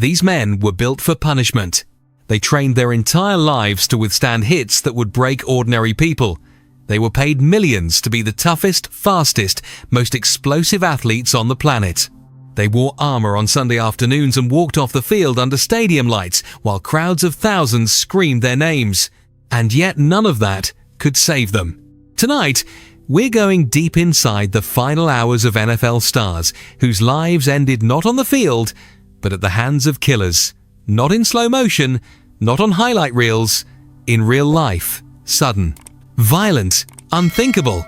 These men were built for punishment. They trained their entire lives to withstand hits that would break ordinary people. They were paid millions to be the toughest, fastest, most explosive athletes on the planet. They wore armor on Sunday afternoons and walked off the field under stadium lights while crowds of thousands screamed their names. And yet none of that could save them. Tonight, we're going deep inside the final hours of NFL stars whose lives ended not on the field, but at the hands of killers. Not in slow motion, not on highlight reels, in real life, sudden, violent, unthinkable.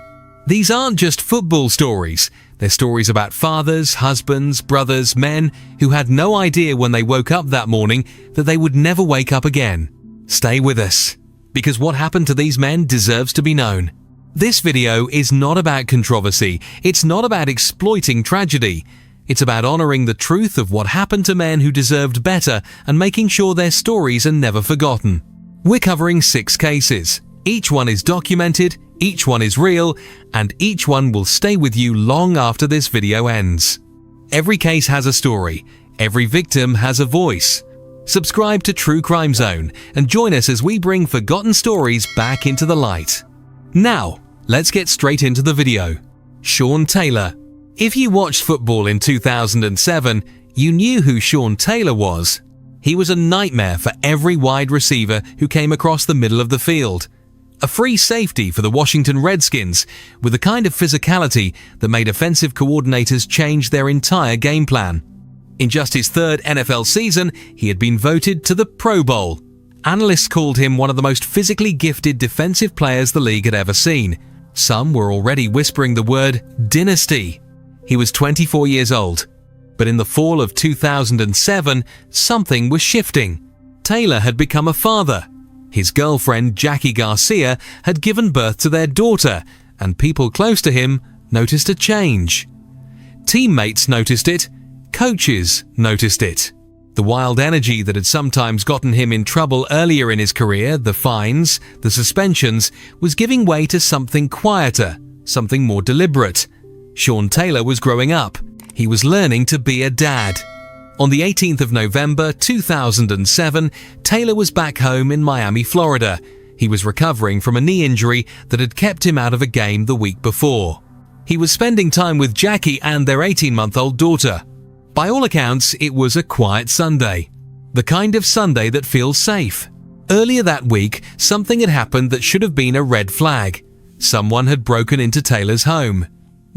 These aren't just football stories. They're stories about fathers, husbands, brothers, men who had no idea when they woke up that morning that they would never wake up again. Stay with us, because what happened to these men deserves to be known. This video is not about controversy. It's not about exploiting tragedy. It's about honoring the truth of what happened to men who deserved better and making sure their stories are never forgotten. We're covering 6 cases. Each one is documented, each one is real, and each one will stay with you long after this video ends. Every case has a story. Every victim has a voice. Subscribe to True Crime Zone and join us as we bring forgotten stories back into the light. Now, let's get straight into the video. Sean Taylor. If you watched football in 2007, you knew who Sean Taylor was. He was a nightmare for every wide receiver who came across the middle of the field. A free safety for the Washington Redskins, with the kind of physicality that made offensive coordinators change their entire game plan. In just his 3rd NFL season, he had been voted to the Pro Bowl. Analysts called him one of the most physically gifted defensive players the league had ever seen. Some were already whispering the word dynasty. He was 24 years old. But in the fall of 2007, something was shifting. Taylor had become a father. His girlfriend, Jackie Garcia, had given birth to their daughter, and people close to him noticed a change. Teammates noticed it. Coaches noticed it. The wild energy that had sometimes gotten him in trouble earlier in his career, the fines, the suspensions, was giving way to something quieter, something more deliberate. Sean Taylor was growing up. He was learning to be a dad. On the 18th of November 2007, Taylor was back home in Miami, Florida. He was recovering from a knee injury that had kept him out of a game the week before. He was spending time with Jackie and their 18-month-old daughter. By all accounts, it was a quiet Sunday. The kind of Sunday that feels safe. Earlier that week, something had happened that should have been a red flag. Someone had broken into Taylor's home.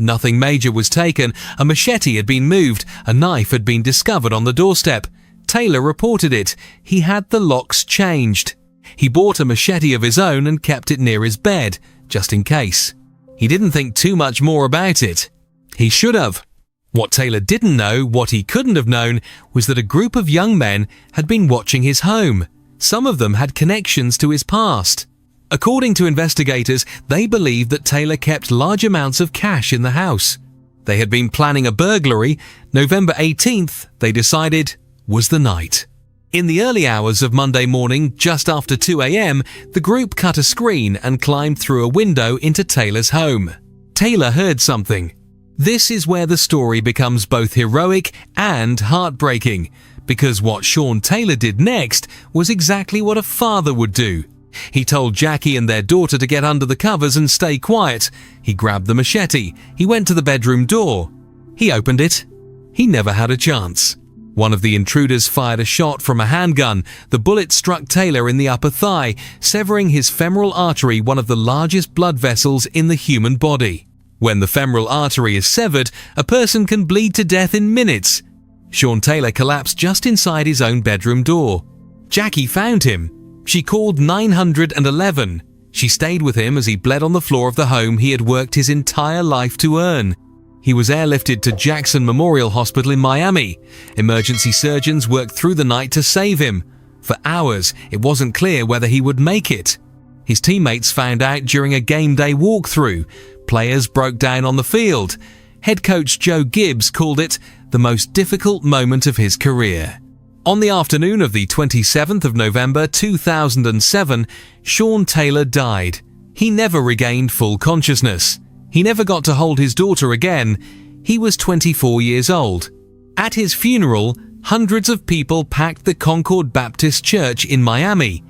Nothing major was taken. A machete had been moved. A knife had been discovered on the doorstep. Taylor reported it. He had the locks changed. He bought a machete of his own and kept it near his bed, just in case. He didn't think too much more about it. He should have. What Taylor didn't know, what he couldn't have known, was that a group of young men had been watching his home. Some of them had connections to his past. According to investigators, they believed that Taylor kept large amounts of cash in the house. They had been planning a burglary. November 18th, they decided, was the night. In the early hours of Monday morning, just after 2 a.m., the group cut a screen and climbed through a window into Taylor's home. Taylor heard something. This is where the story becomes both heroic and heartbreaking, because what Sean Taylor did next was exactly what a father would do. He told Jackie and their daughter to get under the covers and stay quiet. He grabbed the machete. He went to the bedroom door. He opened it. He never had a chance. One of the intruders fired a shot from a handgun. The bullet struck Taylor in the upper thigh, severing his femoral artery, one of the largest blood vessels in the human body. When the femoral artery is severed, a person can bleed to death in minutes. Sean Taylor collapsed just inside his own bedroom door. Jackie found him. She called 911. She stayed with him as he bled on the floor of the home he had worked his entire life to earn. He was airlifted to Jackson Memorial Hospital in Miami. Emergency surgeons worked through the night to save him. For hours, it wasn't clear whether he would make it. His teammates found out during a game day walkthrough. Players broke down on the field. Head coach Joe Gibbs called it the most difficult moment of his career. On the afternoon of the 27th of November 2007, Sean Taylor died. He never regained full consciousness. He never got to hold his daughter again. He was 24 years old. At his funeral, Hundreds of people packed the Concord Baptist Church in Miami.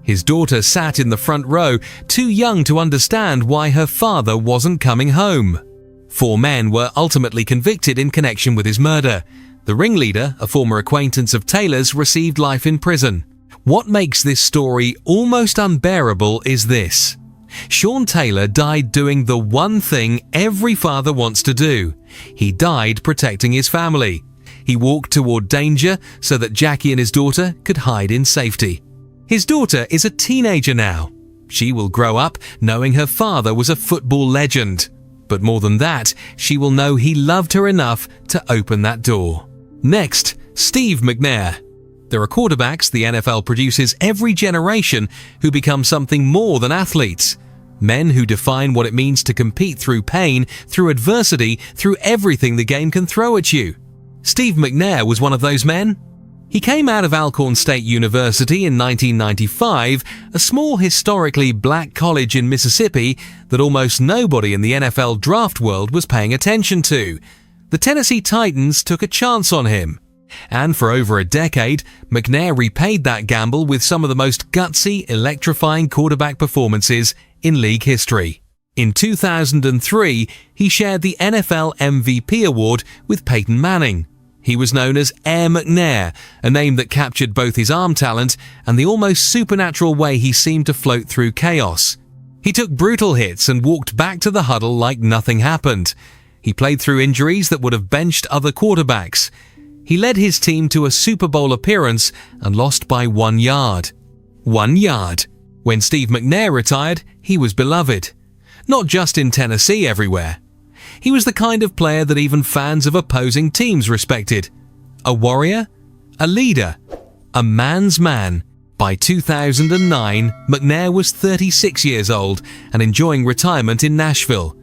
His daughter sat in the front row, too young to understand why her father wasn't coming home. 4 men were ultimately convicted in connection with his murder. The ringleader, a former acquaintance of Taylor's, received life in prison. What makes this story almost unbearable is this. Sean Taylor died doing the one thing every father wants to do. He died protecting his family. He walked toward danger so that Jackie and his daughter could hide in safety. His daughter is a teenager now. She will grow up knowing her father was a football legend. But more than that, she will know he loved her enough to open that door. Next, Steve McNair. There are quarterbacks the NFL produces every generation who become something more than athletes. Men who define what it means to compete through pain, through adversity, through everything the game can throw at you. Steve McNair was one of those men. He came out of Alcorn State University in 1995, a small historically black college in Mississippi that almost nobody in the NFL draft world was paying attention to. The Tennessee Titans took a chance on him. And for over a decade, McNair repaid that gamble with some of the most gutsy, electrifying quarterback performances in league history. In 2003, he shared the NFL MVP award with Peyton Manning. He was known as Air McNair, a name that captured both his arm talent and the almost supernatural way he seemed to float through chaos. He took brutal hits and walked back to the huddle like nothing happened. He played through injuries that would have benched other quarterbacks. He led his team to a Super Bowl appearance and lost by 1 yard. 1 yard. When Steve McNair retired, he was beloved. Not just in Tennessee, everywhere. He was the kind of player that even fans of opposing teams respected. A warrior, a leader, a man's man. By 2009, McNair was 36 years old and enjoying retirement in Nashville.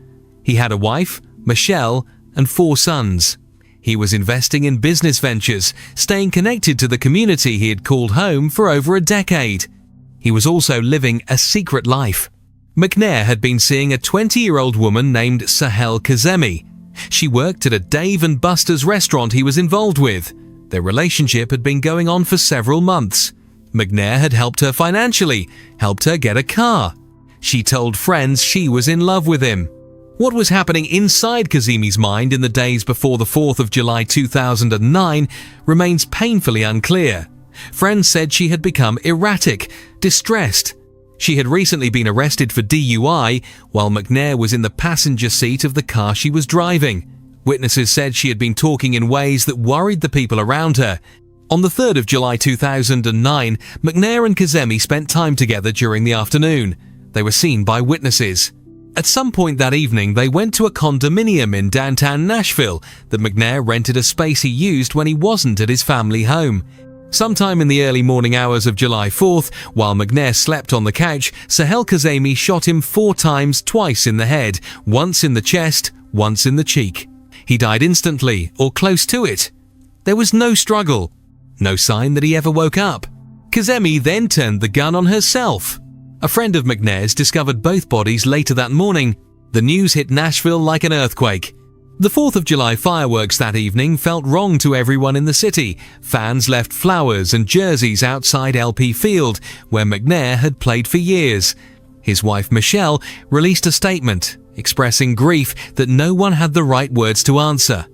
He had a wife, Michelle, and 4 sons. He was investing in business ventures, staying connected to the community he had called home for over a decade. He was also living a secret life. McNair had been seeing a 20-year-old woman named Sahel Kazemi. She worked at a Dave & Buster's restaurant he was involved with. Their relationship had been going on for several months. McNair had helped her financially, helped her get a car. She told friends she was in love with him. What was happening inside Kazemi's mind in the days before the 4th of July 2009 remains painfully unclear. Friends said she had become erratic, distressed. She had recently been arrested for DUI while McNair was in the passenger seat of the car she was driving. Witnesses said she had been talking in ways that worried the people around her. On the 3rd of July 2009, McNair and Kazemi spent time together during the afternoon. They were seen by witnesses. At some point that evening, they went to a condominium in downtown Nashville that McNair rented a space he used when he wasn't at his family home. Sometime in the early morning hours of July 4th, while McNair slept on the couch, Sahel Kazemi shot him 4 times, twice in the head, once in the chest, once in the cheek. He died instantly, or close to it. There was no struggle, no sign that he ever woke up. Kazemi then turned the gun on herself. A friend of McNair's discovered both bodies later that morning. The news hit Nashville like an earthquake. The 4th of July fireworks that evening felt wrong to everyone in the city. Fans left flowers and jerseys outside LP Field, where McNair had played for years. His wife Michelle released a statement, expressing grief that no one had the right words to answer.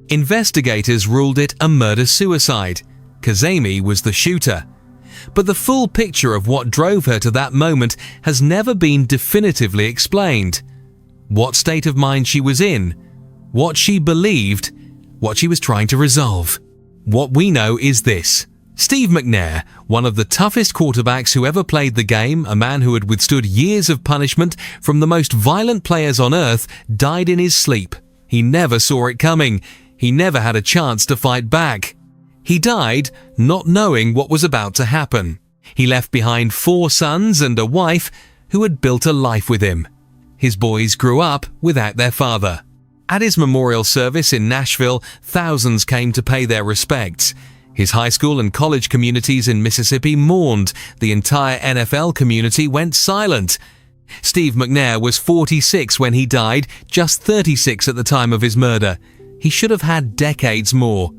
Investigators ruled it a murder-suicide. Kazemi was the shooter. But the full picture of what drove her to that moment has never been definitively explained. What state of mind she was in, what she believed, what she was trying to resolve. What we know is this. Steve McNair, one of the toughest quarterbacks who ever played the game, a man who had withstood years of punishment from the most violent players on earth, died in his sleep. He never saw it coming. He never had a chance to fight back. He died not knowing what was about to happen. He left behind 4 sons and a wife who had built a life with him. His boys grew up without their father. At his memorial service in Nashville, thousands came to pay their respects. His high school and college communities in Mississippi mourned. The entire NFL community went silent. Steve McNair was 46 when he died, just 36 at the time of his murder. He should have had decades more.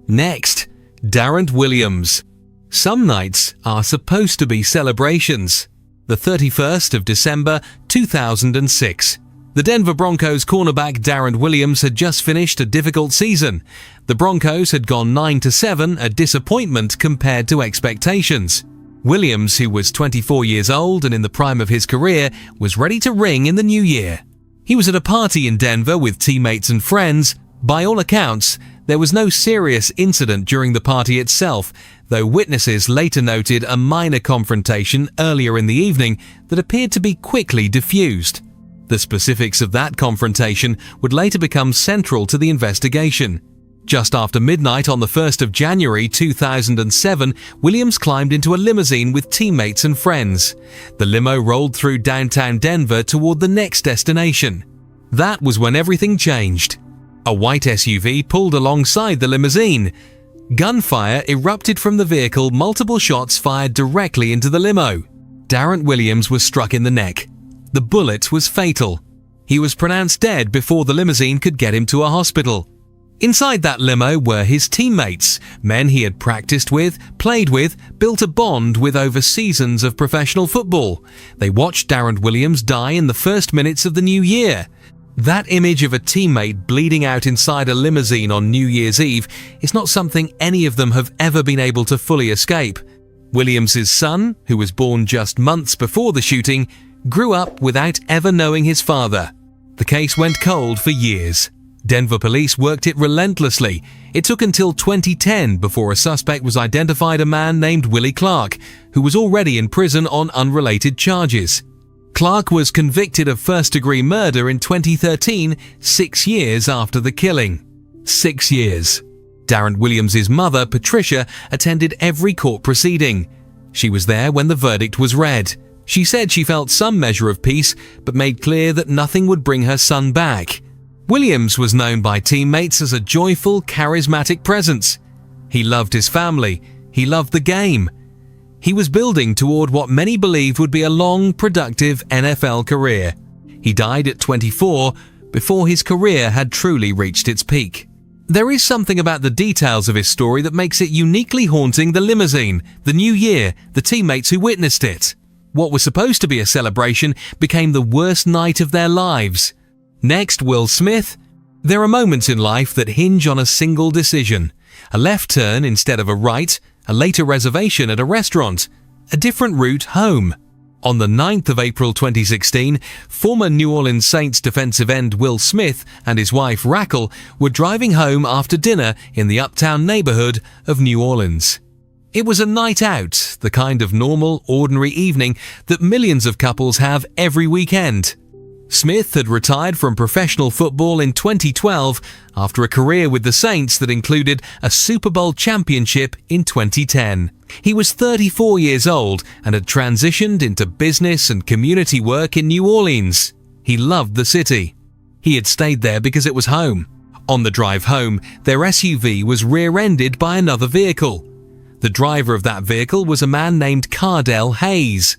Next, Darren Williams. Some nights are supposed to be celebrations. The 31st of December 2006. The Denver Broncos cornerback Darren Williams had just finished a difficult season. The Broncos had gone 9-7, a disappointment compared to expectations. Williams, who was 24 years old and in the prime of his career, was ready to ring in the new year. He was at a party in Denver with teammates and friends. By all accounts, there was no serious incident during the party itself, though witnesses later noted a minor confrontation earlier in the evening that appeared to be quickly diffused. The specifics of that confrontation would later become central to the investigation. Just after midnight on the 1st of January 2007, Williams climbed into a limousine with teammates and friends. The limo rolled through downtown Denver toward the next destination. That was when everything changed. A white SUV pulled alongside the limousine. Gunfire erupted from the vehicle, multiple shots fired directly into the limo. Darren Williams was struck in the neck. The bullet was fatal. He was pronounced dead before the limousine could get him to a hospital. Inside that limo were his teammates, men he had practiced with, played with, built a bond with over seasons of professional football. They watched Darren Williams die in the first minutes of the new year. That image of a teammate bleeding out inside a limousine on New Year's Eve is not something any of them have ever been able to fully escape. Williams's son, who was born just months before the shooting, grew up without ever knowing his father. The case went cold for years. Denver police worked it relentlessly. It took until 2010 before a suspect was identified, a man named Willie Clark, who was already in prison on unrelated charges. Clark was convicted of first-degree murder in 2013, 6 years after the killing. 6 years. Darren Williams' mother, Patricia, attended every court proceeding. She was there when the verdict was read. She said she felt some measure of peace, but made clear that nothing would bring her son back. Williams was known by teammates as a joyful, charismatic presence. He loved his family. He loved the game. He was building toward what many believed would be a long, productive NFL career. He died at 24, before his career had truly reached its peak. There is something about the details of his story that makes it uniquely haunting: the limousine, the new year, the teammates who witnessed it. What was supposed to be a celebration became the worst night of their lives. Next, Will Smith. There are moments in life that hinge on a single decision: a left turn instead of a right, a later reservation at a restaurant, a different route home. On the 9th of April 2016, former New Orleans Saints defensive end Will Smith and his wife Raquel were driving home after dinner in the uptown neighborhood of New Orleans. It was a night out, the kind of normal, ordinary evening that millions of couples have every weekend. Smith had retired from professional football in 2012 after a career with the Saints that included a Super Bowl championship in 2010. He was 34 years old and had transitioned into business and community work in New Orleans. He loved the city. He had stayed there because it was home. On the drive home, their SUV was rear-ended by another vehicle. The driver of that vehicle was a man named Cardell Hayes.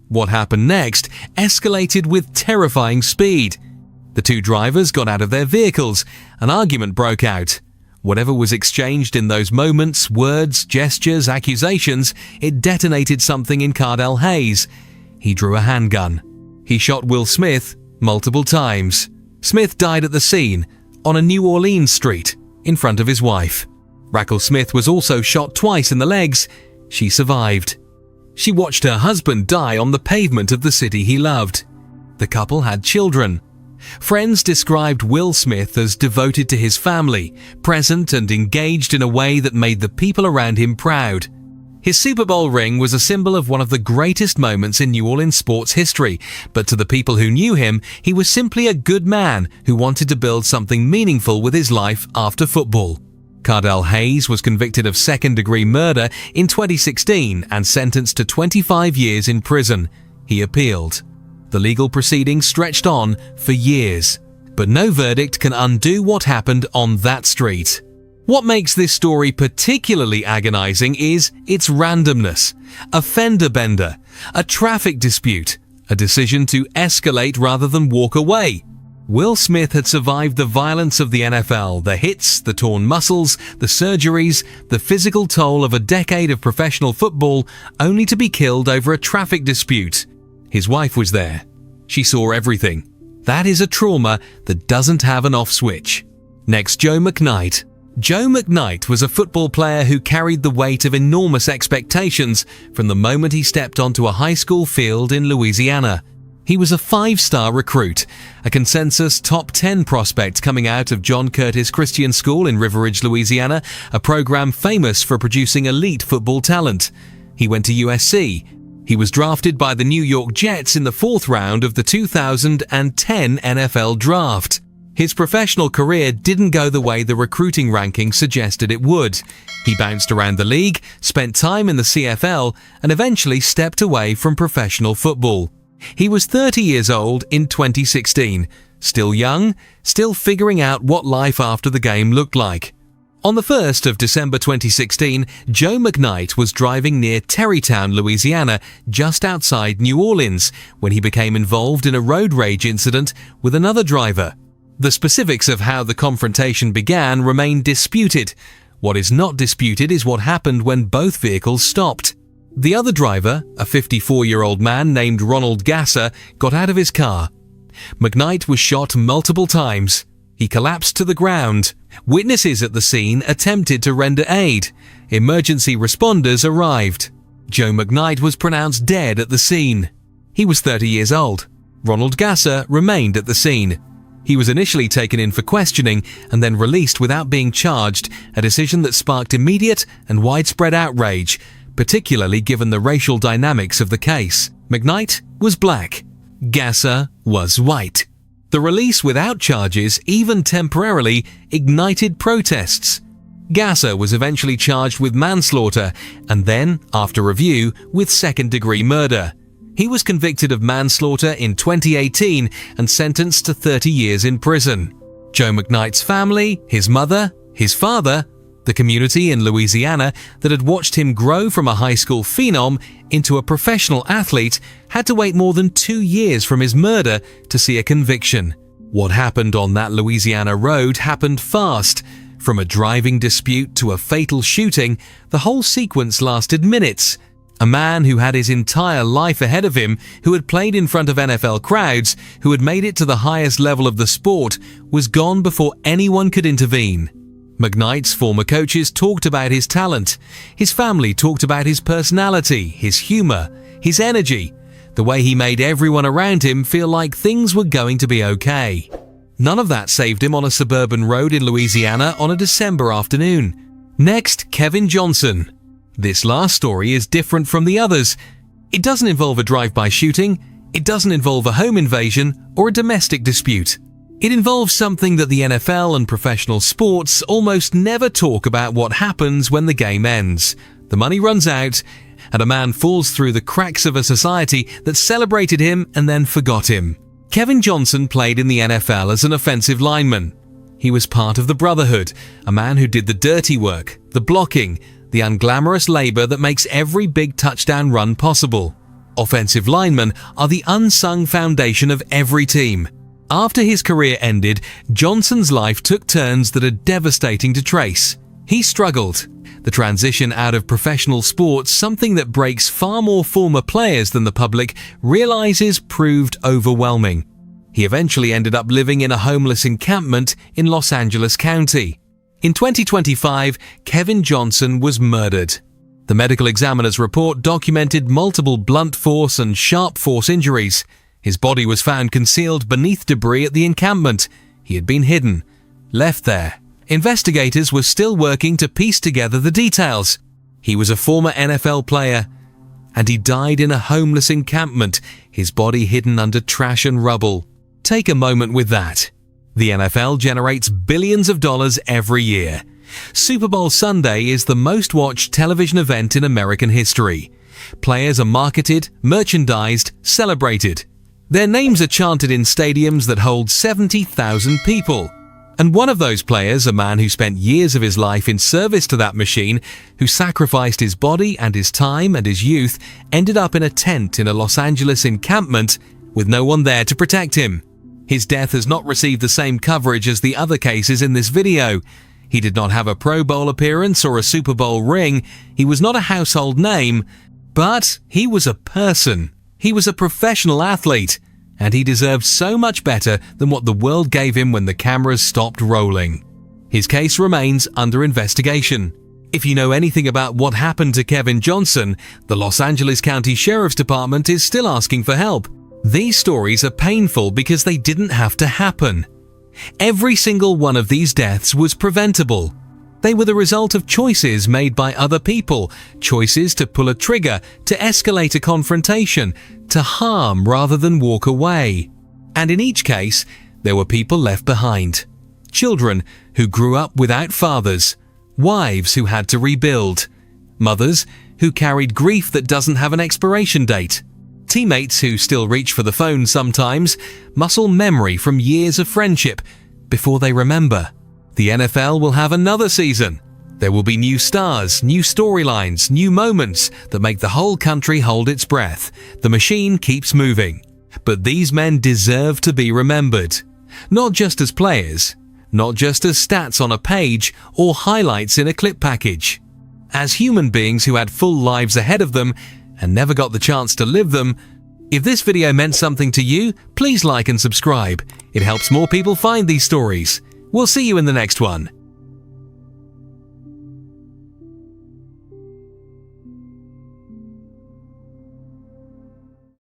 What happened next escalated with terrifying speed. The two drivers got out of their vehicles. An argument broke out. Whatever was exchanged in those moments, words, gestures, accusations, it detonated something in Cardell Hayes. He drew a handgun. He shot Will Smith multiple times. Smith died at the scene, on a New Orleans street, in front of his wife. Raquel Smith was also shot twice in the legs. She survived. She watched her husband die on the pavement of the city he loved. The couple had children. Friends described Will Smith as devoted to his family, present and engaged in a way that made the people around him proud. His Super Bowl ring was a symbol of one of the greatest moments in New Orleans sports history, but to the people who knew him, he was simply a good man who wanted to build something meaningful with his life after football. Cardell Hayes was convicted of second-degree murder in 2016 and sentenced to 25 years in prison. He appealed. The legal proceedings stretched on for years, but no verdict can undo what happened on that street. What makes this story particularly agonizing is its randomness, a fender bender, a traffic dispute, a decision to escalate rather than walk away. Will Smith had survived the violence of the NFL, the hits, the torn muscles, the surgeries, the physical toll of a decade of professional football, only to be killed over a traffic dispute. His wife was there. She saw everything. That is a trauma that doesn't have an off switch. Next, Joe McKnight. Joe McKnight was a football player who carried the weight of enormous expectations from the moment he stepped onto a high school field in Louisiana. He was a 5-star recruit, a consensus top 10 prospect coming out of John Curtis Christian School in River Ridge, Louisiana, a program famous for producing elite football talent. He went to USC. He was drafted by the New York Jets in the 4th round of the 2010 NFL Draft. His professional career didn't go the way the recruiting rankings suggested it would. He bounced around the league, spent time in the CFL, and eventually stepped away from professional football. He was 30 years old in 2016, still young, still figuring out what life after the game looked like. On the 1st of December 2016, Joe McKnight was driving near Terrytown, Louisiana, just outside New Orleans, when he became involved in a road rage incident with another driver. The specifics of how the confrontation began remain disputed. What is not disputed is what happened when both vehicles stopped. The other driver, a 54-year-old man named Ronald Gasser, got out of his car. McKnight was shot multiple times. He collapsed to the ground. Witnesses at the scene attempted to render aid. Emergency responders arrived. Joe McKnight was pronounced dead at the scene. He was 30 years old. Ronald Gasser remained at the scene. He was initially taken in for questioning and then released without being charged, a decision that sparked immediate and widespread outrage, particularly given the racial dynamics of the case. McKnight was black. Gasser was white. The release without charges, even temporarily, ignited protests. Gasser was eventually charged with manslaughter and then, after review, with second-degree murder. He was convicted of manslaughter in 2018 and sentenced to 30 years in prison. Joe McKnight's family, his mother, his father, the community in Louisiana that had watched him grow from a high school phenom into a professional athlete had to wait more than 2 years from his murder to see a conviction. What happened on that Louisiana road happened fast. From a driving dispute to a fatal shooting, the whole sequence lasted minutes. A man who had his entire life ahead of him, who had played in front of NFL crowds, who had made it to the highest level of the sport, was gone before anyone could intervene. McKnight's former coaches talked about his talent. His family talked about his personality, his humor, his energy, the way he made everyone around him feel like things were going to be okay. None of that saved him on a suburban road in Louisiana on a December afternoon. Next, Kevin Johnson. This last story is different from the others. It doesn't involve a drive-by shooting, it doesn't involve a home invasion or a domestic dispute. It involves something that the NFL and professional sports almost never talk about: what happens when the game ends. The money runs out, and a man falls through the cracks of a society that celebrated him and then forgot him. Kevin Johnson played in the NFL as an offensive lineman. He was part of the Brotherhood, a man who did the dirty work, the blocking, the unglamorous labor that makes every big touchdown run possible. Offensive linemen are the unsung foundation of every team. After his career ended, Johnson's life took turns that are devastating to trace. He struggled. The transition out of professional sports, something that breaks far more former players than the public realizes, proved overwhelming. He eventually ended up living in a homeless encampment in Los Angeles County. In 2025, Kevin Johnson was murdered. The medical examiner's report documented multiple blunt force and sharp force injuries. His body was found concealed beneath debris at the encampment. He had been hidden, left there. Investigators were still working to piece together the details. He was a former NFL player, and he died in a homeless encampment, his body hidden under trash and rubble. Take a moment with that. The NFL generates billions of dollars every year. Super Bowl Sunday is the most watched television event in American history. Players are marketed, merchandised, celebrated. Their names are chanted in stadiums that hold 70,000 people. And one of those players, a man who spent years of his life in service to that machine, who sacrificed his body and his time and his youth, ended up in a tent in a Los Angeles encampment with no one there to protect him. His death has not received the same coverage as the other cases in this video. He did not have a Pro Bowl appearance or a Super Bowl ring. He was not a household name, but he was a person. He was a professional athlete, and he deserved so much better than what the world gave him when the cameras stopped rolling. His case remains under investigation. If you know anything about what happened to Kevin Johnson, the Los Angeles County Sheriff's Department is still asking for help. These stories are painful because they didn't have to happen. Every single one of these deaths was preventable. They were the result of choices made by other people, choices to pull a trigger, to escalate a confrontation, to harm rather than walk away. And in each case, there were people left behind. Children who grew up without fathers, wives who had to rebuild, mothers who carried grief that doesn't have an expiration date, teammates who still reach for the phone sometimes, muscle memory from years of friendship before they remember. The NFL will have another season. There will be new stars, new storylines, new moments that make the whole country hold its breath. The machine keeps moving. But these men deserve to be remembered. Not just as players, not just as stats on a page or highlights in a clip package. As human beings who had full lives ahead of them and never got the chance to live them. If this video meant something to you, please like and subscribe. It helps more people find these stories. We'll see you in the next one.